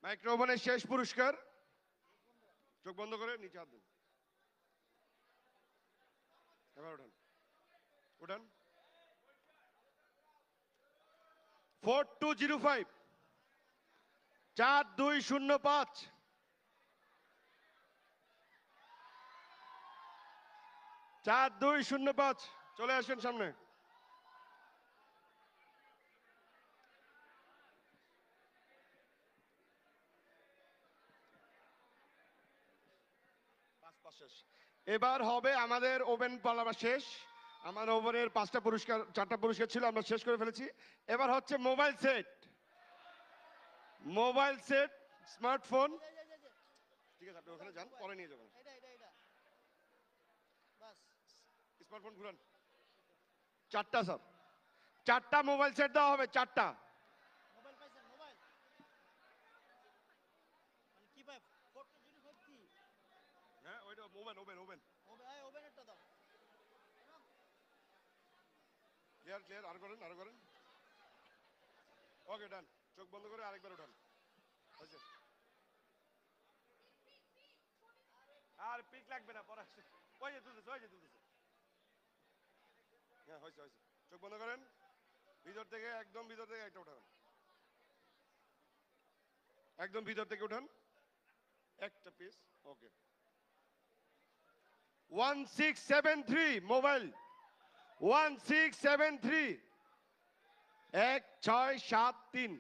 মাইক্রোফোনের শেষ পুরস্কার, চোখ বন্ধ করে নিচে হাত দিন। এবার উঠান, উঠান। 4205, 4205, 4205, চলে আসেন সামনে। এবার হবে আমাদের ওভেন পালা শেষ। আমার ওভেনের 5টা পুরস্কার 4টা পুরস্কার ছিল, আমরা শেষ করে ফেলেছি। এবার হচ্ছে mobile set, mobile set, smartphone. ঠিক আছে, আপনি ওখানে যান, পরে নিয়ে যাবেন। স্মার্টফোন ঘুরান। 4টা স্যার, 4টা মোবাইল সেট দেওয়া হবে, 4টা। হ্যাঁ, ওইটা oven oven oven. Clear clear, আর করেন আর করেন। ওকে ডান, চোখ বন্ধ করে আরেকবার উঠান। হয়েছে, আর পিক লাগবে না, পরে আসছে। ওই যে তুলতেছে, ওই যে তুলতেছে। হ্যাঁ হয়েছে হয়েছে, চোখ বন্ধ করেন। ভিতর থেকে, একদম ভিতর থেকে একটা উঠান, একদম ভিতর থেকে উঠান একটা পিস। ওকে, 1673 মোবাইল, 1673, 1673।